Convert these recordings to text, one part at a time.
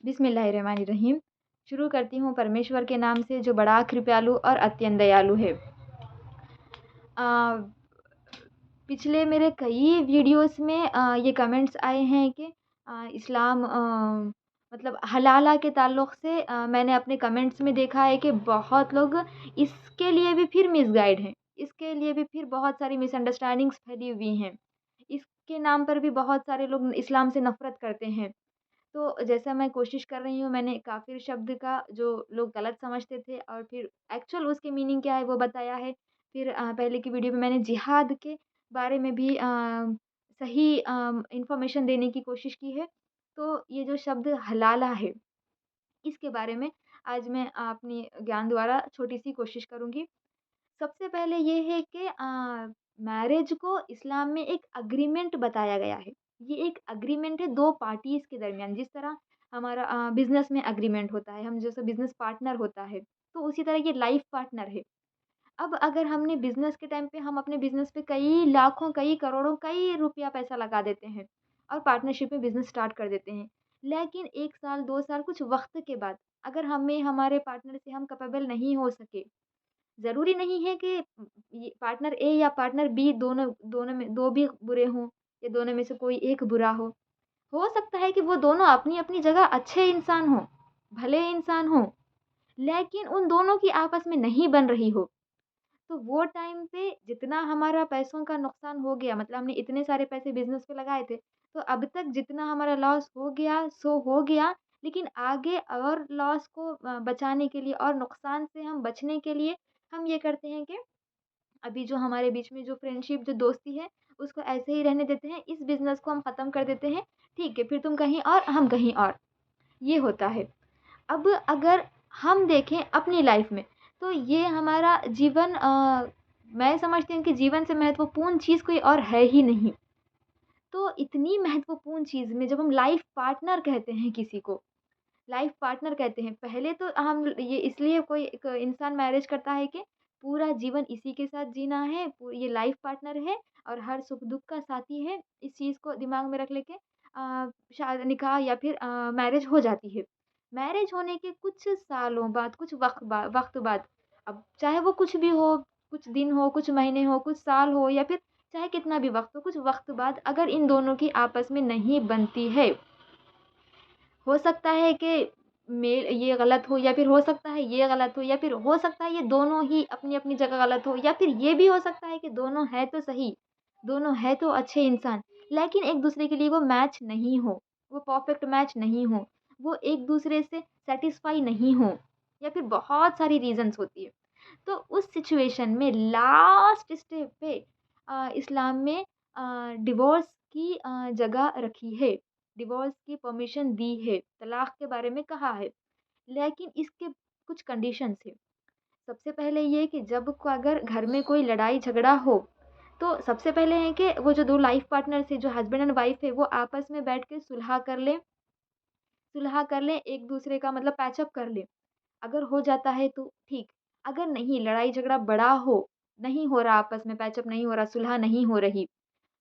बिस्मिल्लाहिर्रहमानिर्रहीम। शुरू करती हूँ परमेश्वर के नाम से जो बड़ा कृपालु और अत्यंत दयालु है। अ, पिछले मेरे कई वीडियोस में ये कमेंट्स आए हैं कि इस्लाम मतलब हलाला के ताल्लुक़ से मैंने अपने कमेंट्स में देखा है कि बहुत लोग इसके लिए भी फिर मिसगाइड हैं। इसके लिए भी फिर बहुत सारी मिसअंडरस्टैंडिंग्स फैली हुई हैं। इसके नाम पर भी बहुत सारे लोग इस्लाम से नफ़रत करते हैं। तो जैसा मैं कोशिश कर रही हूँ, मैंने काफ़िर शब्द का जो लोग गलत समझते थे और फिर एक्चुअल उसकी मीनिंग क्या है वो बताया है। फिर पहले की वीडियो में मैंने जिहाद के बारे में भी सही इन्फॉर्मेशन देने की कोशिश की है। तो ये जो शब्द हलाला है, इसके बारे में आज मैं अपनी ज्ञान द्वारा छोटी-सी कोशिश करूँगी। सबसे पहले ये है कि मैरिज को इस्लाम में एक एग्रीमेंट बताया गया है। ये एक एग्रीमेंट है 2 पार्टीज़ के दरमियान, जिस तरह हमारा बिज़नेस में एग्रीमेंट होता है, हम जैसे बिज़नेस पार्टनर होता है, तो उसी तरह ये लाइफ़ पार्टनर है। अब अगर हमने बिज़नेस के टाइम पे हम अपने बिज़नेस पे कई लाखों, कई करोड़ों, कई रुपया पैसा लगा देते हैं और पार्टनरशिप में बिज़नेस स्टार्ट कर देते हैं। लेकिन 1 साल, 2 साल कुछ वक़्त के बाद अगर हमें हमारे पार्टनर से हम कैपेबल नहीं हो सके, ज़रूरी नहीं है कि ये पार्टनर ए या पार्टनर बी दोनों दोनों में 2 भी बुरे हों या दोनों में से कोई एक बुरा हो। हो सकता है कि वो दोनों अपनी-अपनी जगह अच्छे इंसान हों, भले इंसान हों, लेकिन उन दोनों की आपस में नहीं बन रही हो। तो वो टाइम पे जितना हमारा पैसों का नुकसान हो गया, मतलब हमने इतने सारे पैसे बिज़नेस पे लगाए थे, तो अब तक जितना हमारा लॉस हो गया सो हो गया, लेकिन आगे और लॉस को बचाने के लिए और नुकसान से हम बचने के लिए हम ये करते हैं कि अभी जो हमारे बीच में जो फ्रेंडशिप, जो दोस्ती है, उसको ऐसे ही रहने देते हैं, इस बिज़नेस को हम ख़त्म कर देते हैं, ठीक है, फिर तुम कहीं और, हम कहीं और, ये होता है। अब अगर हम देखें अपनी लाइफ में, तो ये हमारा जीवन मैं समझती हूँ कि जीवन से महत्वपूर्ण चीज़ कोई और है ही नहीं। तो इतनी महत्वपूर्ण चीज़ में जब हम लाइफ पार्टनर कहते हैं किसी को, लाइफ पार्टनर कहते हैं, पहले तो हम ये इसलिए कोई एक इंसान मैरिज करता है कि पूरा जीवन इसी के साथ जीना है, ये लाइफ पार्टनर है और हर सुख-दुःख का साथी है। इस चीज़ को दिमाग में रख लेके शायद निकाह या फिर मैरिज हो जाती है। मैरिज होने के कुछ सालों बाद, कुछ वक़्त बाद, अब चाहे वो कुछ भी हो, कुछ दिन हो, कुछ महीने हो, कुछ साल हो या फिर चाहे कितना भी वक़्त हो, कुछ वक़्त बाद अगर इन दोनों की आपस में नहीं बनती है, हो सकता है कि ये गलत हो या फिर हो सकता है ये गलत हो या फिर हो सकता है ये दोनों ही अपनी-अपनी जगह गलत हो या फिर ये भी हो सकता है कि दोनों हैं तो सही, दोनों हैं तो अच्छे इंसान, लेकिन एक-दूसरे के लिए वो मैच नहीं हो, वो परफेक्ट मैच नहीं हो, वो एक-दूसरे से सैटिस्फाई नहीं हो या फिर बहुत सारी रीज़न्स होती है। तो उस सिचुएशन में लास्ट स्टेप पे इस्लाम में डिवोर्स की जगह रखी है। डिवोर्स की परमिशन दी है, तलाक के बारे में कहा है। लेकिन इसके कुछ कंडीशंस हैं। सबसे पहले ये कि जब को अगर घर में कोई लड़ाई झगड़ा हो, तो सबसे पहले है कि वो जो 2 लाइफ पार्टनर्स हैं, जो हस्बैंड एंड वाइफ है, वो आपस में बैठ के सुलह कर लें, एक-दूसरे का मतलब पैचअप कर लें। अगर हो जाता है तो ठीक, अगर नहीं लड़ाई झगड़ा बड़ा हो, नहीं हो रहा आपस में पैचअप नहीं हो रहा, सुलह नहीं हो रही,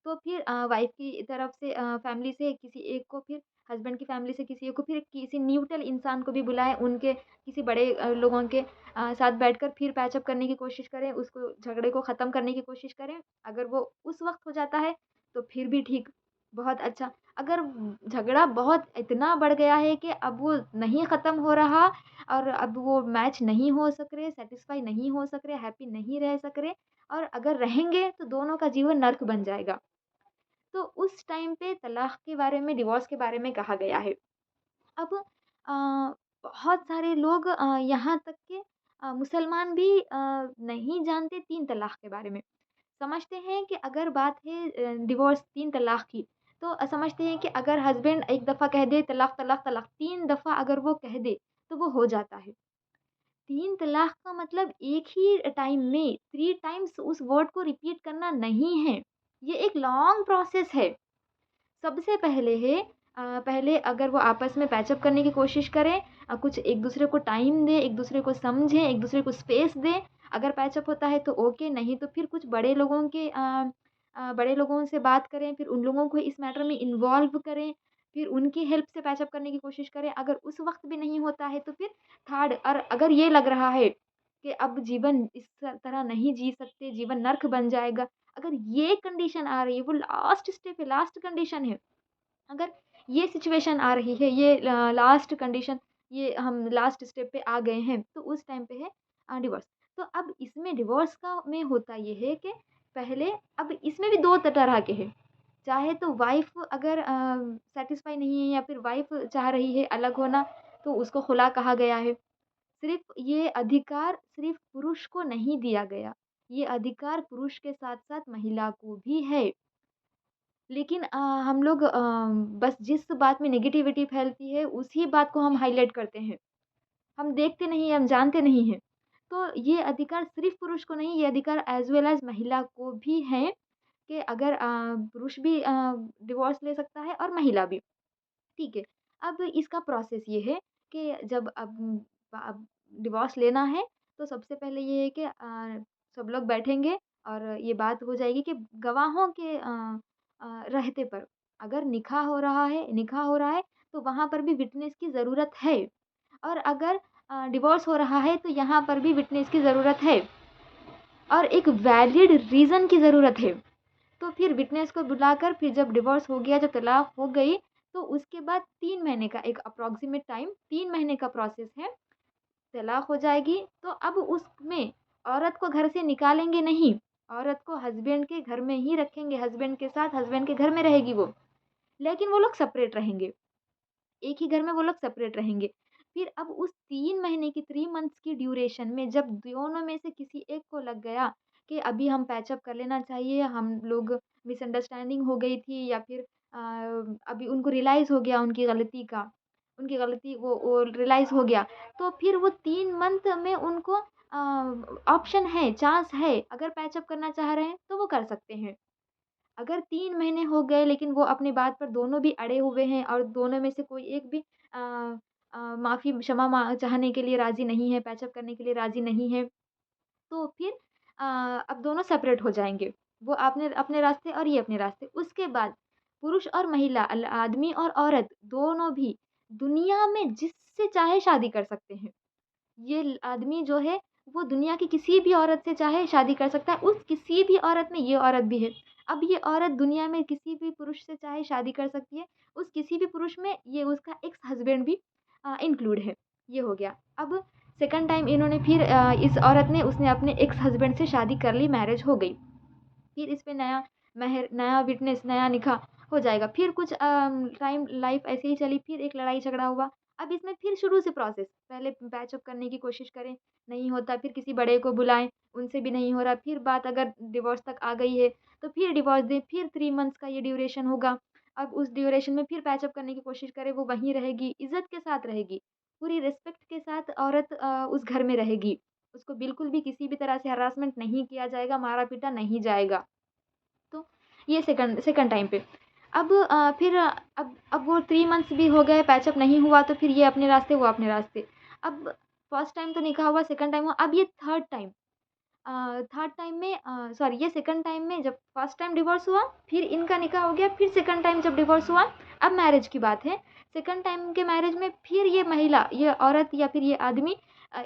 तो फिर वाइफ़ की तरफ से फैमिली से किसी एक को फिर हस्बैंड की फैमिली से किसी एक को फिर किसी न्यूट्रल इंसान को भी बुलाएँ, उनके किसी बड़े लोगों के साथ बैठकर फिर पैचअप करने की कोशिश करें, उसको झगड़े को ख़त्म करने की कोशिश करें। अगर वो उस वक़्त हो जाता है, तो फिर भी ठीक, बहुत अच्छा। अगर झगड़ा बहुत इतना बढ़ गया है कि अब वो नहीं ख़त्म हो रहा और अब वो मैच नहीं हो सक रहे, सैटिस्फाई नहीं हो सक रहे, हैप्पी नहीं रह सक रहे और अगर रहेंगे तो दोनों का जीवन नर्क बन जाएगा। तो उस टाइम पे तलाक के बारे में, डिवोर्स के बारे में कहा गया है। अब बहुत सारे लोग यहाँ तक कि मुसलमान भी नहीं जानते 3 तलाक के बारे में। समझते हैं कि अगर बात है डिवोर्स 3 तलाक की, तो समझते हैं कि अगर हस्बैंड एक दफ़ा कह दे तलाक, तलाक, तलाक, 3 दफ़ा अगर वो कह दे, तो वो हो जाता है। 3 तलाक का मतलब एक ही टाइम में 3 टाइम्स उस वर्ड को रिपीट करना नहीं है। ये एक लॉन्ग प्रोसेस है। सबसे पहले है पहले अगर वो आपस में पैचअप करने की कोशिश करें, कुछ एक-दूसरे को टाइम दें, एक-दूसरे को समझें, एक-दूसरे को स्पेस दें। अगर पैचअप होता है तो ओके, नहीं तो फिर कुछ बड़े लोगों से बात करें, फिर उन लोगों को इस मैटर में इन्वॉल्व करें। फिर उनकी हेल्प से पैचअप करने की कोशिश करें। अगर उस वक़्त भी नहीं होता है तो फिर थर्ड, और अगर ये लग रहा है कि अब जीवन इस तरह नहीं जी सकते, जीवन नर्क बन जाएगा, अगर ये कंडीशन आ रही है, वो लास्ट स्टेप है, लास्ट कंडीशन है। अगर ये सिचुएशन आ रही है, ये लास्ट कंडीशन, ये हम लास्ट स्टेप पे आ गए हैं, तो उस टाइम पे है डिवोर्स। तो अब इसमें डिवोर्स का में होता ये है कि पहले, अब इसमें भी 2 तरह के हैं। चाहे तो वाइफ़ अगर सैटिस्फाई नहीं है या फिर वाइफ़ चाह रही है अलग होना, तो उसको खुला कहा गया है। सिर्फ़ ये अधिकार सिर्फ़ पुरुष को नहीं दिया गया, ये अधिकार पुरुष के साथ-साथ महिला को भी है। लेकिन हम लोग बस जिस बात में नेगेटिविटी फैलती है, उसी बात को हम हाइलाइट करते हैं। हम देखते नहीं हैं, हम जानते नहीं हैं। तो ये अधिकार सिर्फ़ पुरुष को नहीं, ये अधिकार एज़ वेल एज़ महिला को भी है कि अगर पुरुष भी डिवोर्स ले सकता है और महिला भी। ठीक है। अब इसका प्रोसेस ये है कि जब अब डिवोर्स लेना है, तो सबसे पहले ये है कि सब लोग बैठेंगे और ये बात हो जाएगी कि गवाहों के रहते पर, अगर निकाह हो रहा है, तो वहाँ पर भी विटनेस की ज़रूरत है, और अगर डिवोर्स हो रहा है, तो यहाँ पर भी विटनेस की ज़रूरत है, और एक वैलिड रीज़न की ज़रूरत है। तो फिर विटनेस को बुलाकर, फिर जब डिवोर्स हो गया, जब तलाक हो गई, तो उसके बाद 3 महीने का एक अप्रॉक्सिमेट टाइम, 3 महीने का प्रोसेस है, तलाक हो जाएगी। तो अब उसमें औरत को घर से निकालेंगे नहीं, औरत को हस्बैंड के घर में ही रखेंगे, हस्बैंड के साथ, हस्बैंड के घर में रहेगी वो। लेकिन वो लोग सेपरेट रहेंगे, एक ही घर में वो लोग सेपरेट रहेंगे। फिर अब उस 3 महीने की 3 मंथ्स की ड्यूरेशन में जब दोनों में से किसी एक को लग गया कि अभी हम पैचअप कर लेना चाहिए, हम लोग मिसअंडरस्टैंडिंग हो गई थी, या फिर अभी उनको रियलाइज़ हो गया उनकी गलती वो रियलाइज़ हो गया, तो फिर वो 3 मंथ में उनको ऑप्शन है, चांस है, अगर पैचअप करना चाह रहे हैं, तो वो कर सकते हैं। अगर 3 महीने हो गए लेकिन वो अपनी बात पर दोनों भी अड़े हुए हैं और दोनों में से कोई एक भी माफ़ी क्षमा चाहने के लिए राज़ी नहीं है, पैचअप करने के लिए राज़ी नहीं है, तो फिर अब दोनों सेपरेट हो जाएँगे। वो अपने अपने रास्ते और ये अपने रास्ते। उसके बाद पुरुष और महिला, आदमी और औरत दोनों भी दुनिया में जिससे चाहे शादी कर सकते हैं। ये आदमी जो है, वो दुनिया की किसी भी औरत से चाहे शादी कर सकता है, उस किसी भी औरत में ये औरत भी है। अब ये औरत दुनिया में किसी भी पुरुष से चाहे शादी कर सकती है, उस किसी भी पुरुष में ये उसका एक्स हस्बैंड भी इंक्लूड है। ये हो गया। अब सेकंड टाइम इन्होंने फिर इस औरत ने उसने अपने एक्स हस्बैंड से शादी कर ली, मैरिज हो गई। फिर इस पे नया मेहर, नया विटनेस, नया निकाह हो जाएगा। फिर कुछ टाइम लाइफ़ ऐसे ही चली, फिर एक लड़ाई-झगड़ा हुआ। अब इसमें फिर शुरू से प्रोसेस, पहले पैचअप करने की कोशिश करें, नहीं होता, फिर किसी बड़े को बुलाएँ, उनसे भी नहीं हो रहा, फिर बात अगर डिवोर्स तक आ गई है, तो फिर डिवोर्स दें, फिर 3 मंथ्स का ये ड्यूरेशन होगा। अब उस ड्यूरेशन में फिर पैचअप करने की कोशिश करें, वो वहीं रहेगी, इज़्ज़त के साथ रहेगी, पूरी रिस्पेक्ट के साथ औरत उस घर में रहेगी। उसको बिल्कुल भी किसी भी तरह से हरासमेंट नहीं किया जाएगा, मारा-पीटा नहीं जाएगा। तो ये सेकंड सेकंड टाइम पे। अब फिर अब वो 3 मंथ्स भी हो गए, पैचअप नहीं हुआ, तो फिर ये अपने रास्ते, वो अपने रास्ते। अब फर्स्ट टाइम तो निकाह हुआ, सेकंड टाइम हुआ, अब ये थर्ड टाइम में सॉरी, ये सेकंड टाइम में जब फर्स्ट टाइम डिवोर्स हुआ, फिर इनका निकाह हो गया, फिर सेकंड टाइम जब डिवोर्स हुआ, अब मैरिज की बात है। सेकंड टाइम के मैरिज में फिर ये महिला, ये औरत या फिर ये आदमी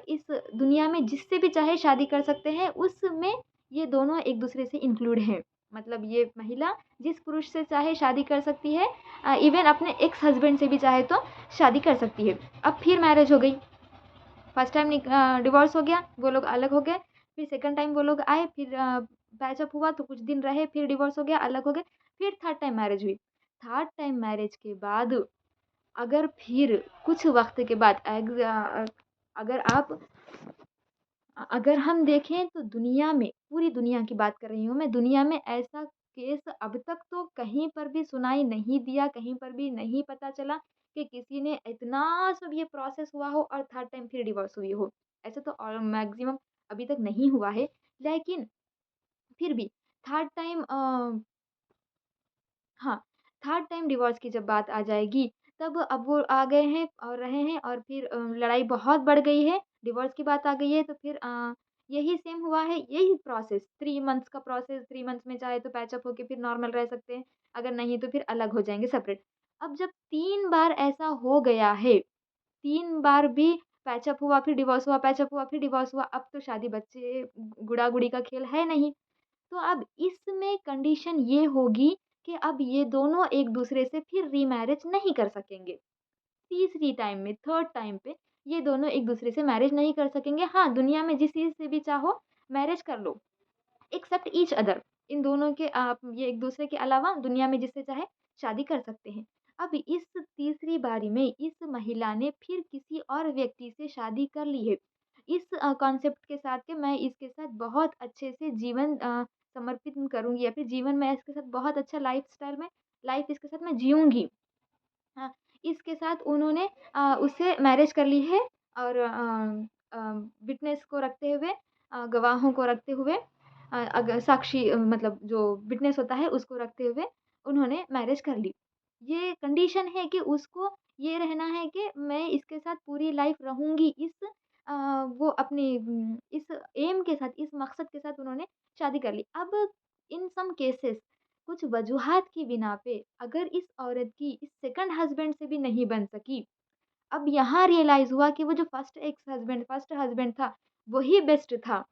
इस दुनिया में जिससे भी चाहे शादी कर सकते हैं, उसमें ये दोनों एक-दूसरे से इंक्लूड हैं। मतलब ये महिला जिस पुरुष से चाहे शादी कर सकती है, इवन अपने एक्स हस्बैंड से भी चाहे तो शादी कर सकती है। अब फिर मैरिज हो गई। फर्स्ट टाइम डिवोर्स हो गया, वो लोग अलग हो गए, फिर सेकंड टाइम वो लोग आए, फिर पैचअप हुआ तो कुछ दिन रहे, फिर डिवोर्स हो गया, अलग हो गए, फिर थर्ड टाइम मैरिज हुई। थर्ड टाइम मैरिज के बाद अगर फिर कुछ वक़्त के बाद अगर आप अगर हम देखें तो दुनिया में, पूरी दुनिया की बात कर रही हूँ मैं, दुनिया में ऐसा केस अब तक तो कहीं पर भी सुनाई नहीं दिया, कहीं पर भी नहीं पता चला कि किसी ने इतना सब ये प्रोसेस हुआ हो और थर्ड टाइम फिर डिवोर्स हुई हो। ऐसा तो मैक्सिमम अभी तक नहीं हुआ है। लेकिन फिर भी थर्ड टाइम हाँ, थर्ड टाइम डिवोर्स की जब बात आ जाएगी, तब अब वो आ गए हैं और रहे हैं, और फिर लड़ाई बहुत बढ़ गई है, डिवोर्स की बात आ गई है, तो फिर यही सेम हुआ है, यही प्रोसेस, 3 मंथ्स का प्रोसेस, 3 मंथ्स में चाहे तो पैचअप होके फिर नॉर्मल रह सकते हैं, अगर नहीं तो फिर अलग हो जाएँगे, सेपरेट। अब जब 3 बार ऐसा हो गया है, 3 बार भी पैचअप हुआ, फिर डिवोर्स हुआ, पैचअप हुआ, फिर डिवोर्स हुआ, अब तो शादी बच्चे गुड़ा-गुड़ी का खेल है नहीं। तो अब इसमें कंडीशन ये होगी कि अब ये दोनों एक-दूसरे से फिर रीमैरिज नहीं कर सकेंगे। तीसरी टाइम में, थर्ड टाइम पे ये दोनों एक-दूसरे से मैरिज नहीं कर सकेंगे। हाँ, दुनिया में जिस चीज़ से भी चाहो मैरिज कर लो, एक्सेप्ट ईच अदर। इन दोनों के आप ये एक-दूसरे के अलावा दुनिया में जिससे चाहे शादी कर सकते हैं। अब इस तीसरी बारी में इस महिला ने फिर किसी और व्यक्ति से शादी कर ली है। इस कॉन्सेप्ट के साथ कि मैं इसके साथ बहुत अच्छे से जीवन समर्पित करूँगी या फिर जीवन में इसके साथ बहुत अच्छा लाइफ़स्टाइल में लाइफ़ इसके साथ मैं जीऊँगी। हाँ, इसके साथ उन्होंने उससे मैरिज कर ली है और विटनेस को रखते हुए गवाहों को रखते हुए अगर साक्षी मतलब जो विटनेस होता है उसको रखते हुए उन्होंने मैरिज कर ली। ये कंडीशन है कि उसको ये रहना है कि मैं इसके साथ पूरी लाइफ रहूँगी वो अपनी इस एम के साथ, इस मकसद के साथ उन्होंने शादी कर ली। अब इन सम केसेस कुछ वजूहात की बिना पे अगर इस औरत की इस सेकंड हस्बैंड से भी नहीं बन सकी, अब यहाँ रियलाइज़ हुआ कि वो जो फर्स्ट हस्बैंड था, वही बेस्ट था।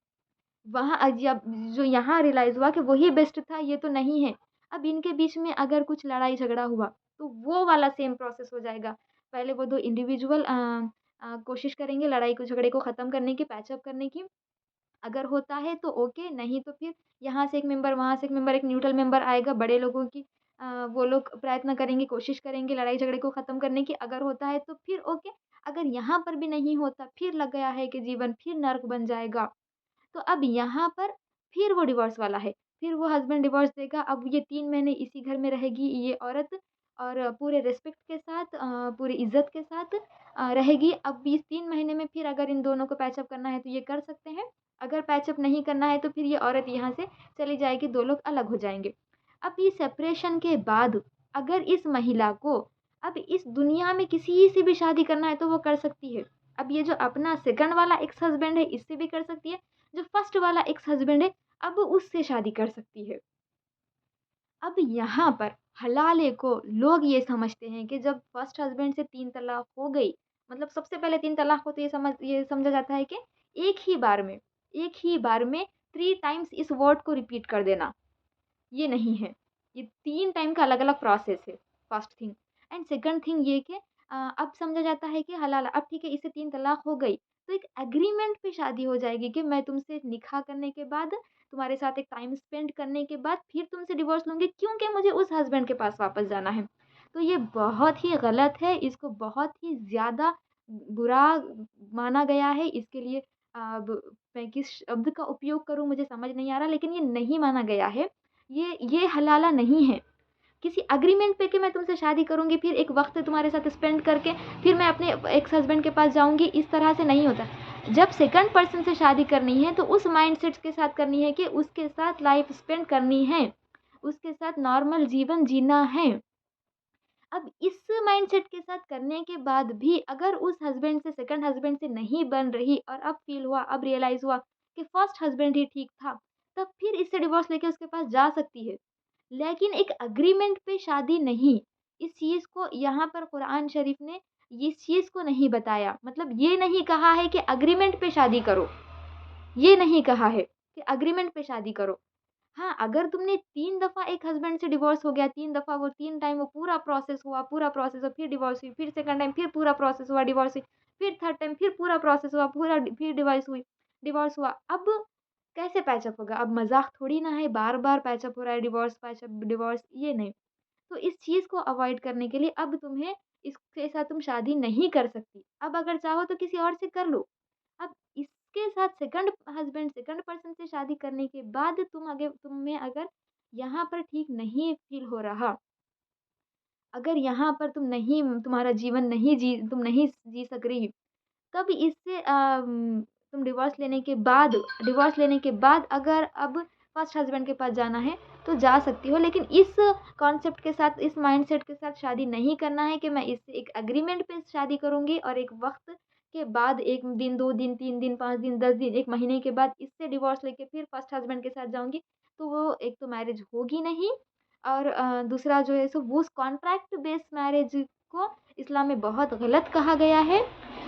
वहाँ जब जो यहाँ रियलाइज़ हुआ कि वही बेस्ट था, ये तो नहीं है। अब इनके बीच में अगर कुछ लड़ाई-झगड़ा हुआ, तो वो वाला सेम प्रोसेस हो जाएगा। पहले वो 2 इंडिविजुअल कोशिश करेंगे लड़ाई को झगड़े को ख़त्म करने की, पैच अप करने की। अगर होता है तो ओके, नहीं तो फिर यहाँ से एक मेंबर, वहाँ से एक मेंबर, एक न्यूट्रल मेंबर आएगा बड़े लोगों की वो लोग प्रयत्न करेंगे, कोशिश करेंगे लड़ाई झगड़े को ख़त्म करने की। अगर होता है तो फिर ओके, अगर यहाँ पर भी नहीं होता, फिर लग गया है कि जीवन फिर नर्क बन जाएगा, तो अब यहाँ पर फिर वो डिवोर्स वाला है। फिर वो हस्बैंड डिवोर्स देगा, अब ये 3 महीने इसी घर में रहेगी ये औरत और पूरे रिस्पेक्ट के साथ पूरी इज़्ज़त के साथ रहेगी। अब इस 3 महीने में फिर अगर इन दोनों को पैच अप करना है तो ये कर सकते हैं। अगर पैच अप नहीं करना है तो फिर ये औरत यहाँ से चली जाएगी, 2 लोग अलग हो जाएँगे। अब ये सेपरेशन के बाद अगर इस महिला को अब इस दुनिया में किसी से भी शादी करना है तो वो कर सकती है। अब ये जो अपना सेकंड वाला एक्स हस्बैंड है इससे भी कर सकती है। जो फर्स्ट वाला एक्स हस्बैंड है अब उससे शादी कर सकती है। अब यहाँ पर हलाले को लोग ये समझते हैं कि जब फर्स्ट हस्बैंड से 3 तलाक हो गई, मतलब सबसे पहले 3 तलाक को तो ये समझा जाता है कि एक ही बार में 3 टाइम्स इस वर्ड को रिपीट कर देना। ये नहीं है। ये 3 टाइम का अलग-अलग प्रोसेस है, first thing. And second thing ये कि अब समझा जाता है कि हलाल अब ठीक है इससे 3 तलाक हो गई, तो एक एग्रीमेंट पे शादी हो जाएगी कि मैं तुमसे निकाह करने के बाद, तुम्हारे साथ एक टाइम स्पेंड करने के बाद फिर तुमसे डिवोर्स लूँगी क्योंकि मुझे उस हस्बैंड के पास वापस जाना है। तो ये बहुत ही गलत है, इसको बहुत ही ज़्यादा बुरा माना गया है। इसके लिए अब मैं किस शब्द का उपयोग करूँ मुझे समझ नहीं आ रहा, लेकिन ये नहीं माना गया है। ये हलाला नहीं है। किसी एग्रीमेंट पे कि मैं तुमसे शादी करूँगी, फिर एक वक़्त तुम्हारे साथ स्पेंड करके फिर मैं अपने एक्स हस्बैंड के पास जाऊँगी, इस तरह से नहीं होता। जब सेकंड पर्सन से शादी करनी है, तो उस माइंडसेट के साथ करनी है कि उसके साथ लाइफ़ स्पेंड करनी है, उसके साथ नॉर्मल जीवन जीना है। अब इस माइंडसेट के साथ करने के बाद भी अगर उस हस्बैंड से सेकंड हस्बैंड से नहीं बन रही और अब फ़ील हुआ, अब रियलाइज़ हुआ कि फर्स्ट हस्बैंड ही ठीक था, तब फिर इससे डिवोर्स लेके उसके पास जा सकती है। लेकिन एक एग्रीमेंट पे शादी नहीं। इस चीज़ को यहाँ पर कुरान शरीफ ने इस चीज़ को नहीं बताया। मतलब ये नहीं कहा है कि एग्रीमेंट पे शादी करो। ये नहीं कहा है कि एग्रीमेंट पे शादी करो। हाँ, अगर तुमने 3 दफ़ा एक हस्बैंड से डिवोर्स हो गया, 3 दफ़ा वो 3 टाइम वो पूरा प्रोसेस हुआ, फिर डिवोर्स हुई, फिर सेकंड टाइम फिर पूरा प्रोसेस हुआ, डिवोर्स हुई, फिर थर्ड टाइम फिर पूरा प्रोसेस हुआ, फिर डिवोर्स हुआ। अब कैसे पैचअप होगा? अब मज़ाक थोड़ी ना है, बार-बार पैचअप हो रहा है, पैचअप, डिवोर्स, ये नहीं। तो इस चीज़ को अवॉइड करने के लिए अब तुम्हें इसके साथ तुम शादी नहीं कर सकती। अब अगर चाहो तो किसी और से कर लो। अब इसके साथ सेकंड पर्सन से शादी करने के बाद तुम्हें अगर यहाँ पर ठीक नहीं फ़ील हो रहा, अगर यहाँ पर तुम्हारा जीवन तुम नहीं जी सक रही, तब इससे तुम डिवोर्स लेने के बाद अगर अब फर्स्ट हस्बैंड के पास जाना है, तो जा सकती हो। लेकिन इस कॉन्सेप्ट के साथ, इस माइंडसेट के साथ शादी नहीं करना है कि मैं इससे एक एग्रीमेंट पे शादी करूँगी और एक वक़्त के बाद 1 दिन, 2 दिन, 3 दिन, 5 दिन, 10 दिन, 1 महीने के बाद इससे डिवोर्स लेके फिर फर्स्ट हस्बैंड के साथ जाऊँगी, तो वो एक तो मैरिज होगी नहीं और दूसरा जो है सो वो उस कॉन्ट्रैक्ट बेस्ड मैरिज को इस्लाम में बहुत गलत कहा गया है।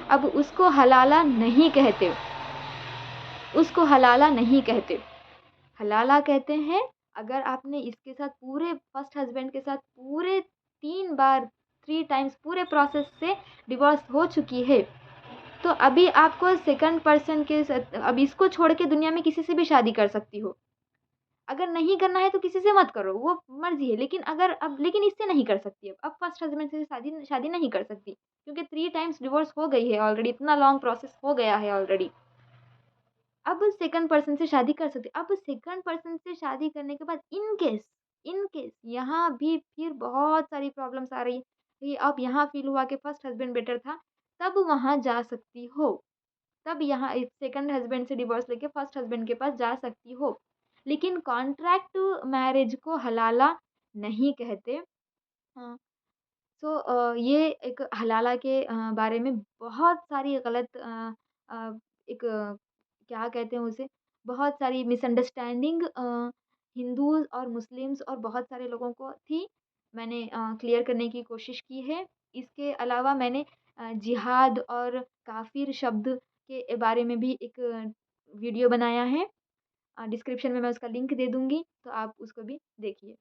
अब उसको हलाला नहीं कहते, उसको हलाला नहीं कहते। हलाला कहते हैं अगर आपने इसके साथ पूरे फर्स्ट हस्बैंड के साथ पूरे 3 बार 3 टाइम्स पूरे प्रोसेस से डिवोर्स हो चुकी है, तो अभी आपको सेकंड पर्सन के साथ अब इसको छोड़ के दुनिया में किसी से भी शादी कर सकती हो। अगर नहीं करना है तो किसी से मत करो, वो मर्ज़ी है। लेकिन इससे नहीं कर सकती अब फर्स्ट हस्बैंड से शादी शादी नहीं कर सकती क्योंकि 3 टाइम्स डिवोर्स हो गई है ऑलरेडी, इतना लॉन्ग प्रोसेस हो गया है ऑलरेडी। अब सेकंड पर्सन से शादी कर सकते अब सेकंड पर्सन से शादी करने के बाद इन केस यहाँ भी फिर बहुत सारी प्रॉब्लम्स आ रही है कि अब यहाँ फ़ील हुआ कि फर्स्ट हस्बैंड बेटर था, तब वहाँ जा सकती हो। तब यहाँ एक सेकंड हस्बैंड से डिवोर्स लेके फर्स्ट हस्बैंड के पास जा सकती हो। लेकिन कॉन्ट्रैक्ट मैरिज को हलाला नहीं कहते। हाँ, ये एक हलाला के बारे में बहुत सारी गलत एक क्या कहते हैं उसे, बहुत सारी मिसअंडरस्टैंडिंग हिंदूज़ और मुस्लिम्स और बहुत सारे लोगों को थी। मैंने क्लियर करने की कोशिश की है। इसके अलावा मैंने जिहाद और काफ़िर शब्द के बारे में भी एक वीडियो बनाया है। डिस्क्रिप्शन में मैं उसका लिंक दे दूँगी, तो आप उसको भी देखिए।